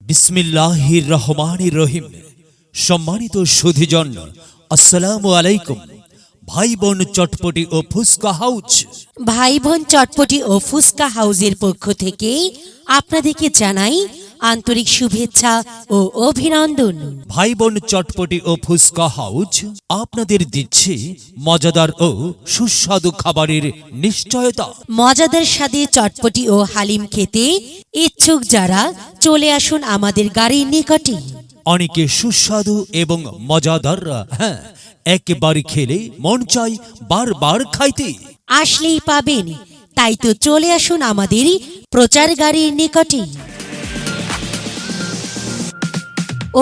বিসমিল্লাহির রহমানির রহিম। সম্মানিত সুধীজন, আসসালামু আলাইকুম। ভাই বোন চটপটি ও ফুসকা হাউজ, ভাই বোন চটপটি ও ফুসকা হাউজের পক্ষ থেকে আপনাদেরকে জানাই আন্তরিক শুভেচ্ছা ও অভিনন্দন। ভাই বোন চটপটি ও ফুসকা হাউজ আপনাদের দিচ্ছে মজাদার ও সুস্বাদু খাবারের নিশ্চয়তা। মজাদার স্বাদে চটপটি ও হালিম খেতে ইচ্ছুক যারা চলে আসুন আমাদের গাড়ির নিকটে। অনেকে সুস্বাদু এবং মজাদার, একেবারে খেলে মন চাই বারবার খাইতে। আসলেই পাবেন, তাই তো চলে আসুন আমাদের প্রচার গাড়ির নিকটে।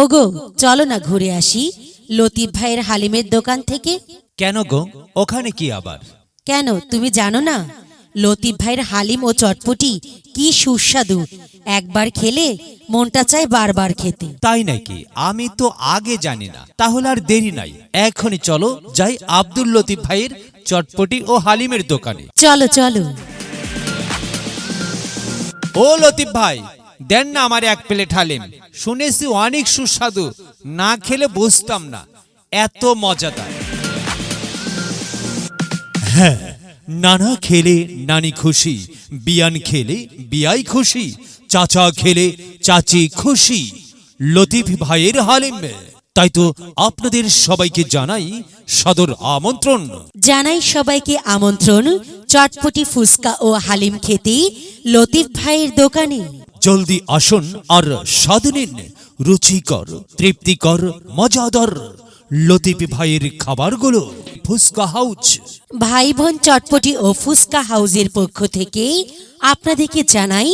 ওগো, চলো না ঘুরে আসি লতিফ ভাইয়ের হালিমের দোকান থেকে। কেন গো, ওখানে কি আবার? কেন, তুমি জানো না লতিফ ভাইয়ের হালিম ও চটপটি কি সুস্বাদু, একবার খেলে মনটা চায় বারবার খেতে। তাই নাকি? আমি তো আগে জানি না। তাহলে আর দেরি নাই, এখনই চলো যাই আব্দুল লতিফ ভাইয়ের চটপটি ও হালিমের দোকানে। চলো চলো। ও লতিফ ভাই, দেন না আমার এক প্লেট হালিম। শুনেছি অনেক সুস্বাদু, না খেলে বুঝতাম না এত মজাদার। হ্যাঁ, নানা খেলে নানি খুশি, বিয়ান খেলে বিয়াই খুশি, চাচা খেলে চাচি খুশি লতিফ ভাইয়ের হালিম। তাই তো আপনাদের সবাইকে জানাই সাদর আমন্ত্রণ। জানাই সবাইকে আমন্ত্রণ চটপটি ফুসকা ও হালিম খেতে লতিফ ভাইয়ের দোকানে। জলদি আসুন আর স্বাদ নিন রুচিকর, তৃপ্তিকর, মজাদার লতিফ ভাইয়ের খাবারগুলো। ফুসকা হাউজ, ভাই বোন চটপটি ও ফুসকা হাউজের পক্ষ থেকে আপনাদেরকে জানাই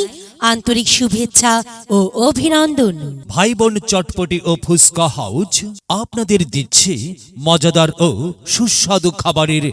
আন্তরিক শুভেচ্ছা ও অভিনন্দন। ভাই বোন চটপটি ও ফুসকা হাউজ আপনাদের দিচ্ছে মজাদার ও সুস্বাদু খাবারের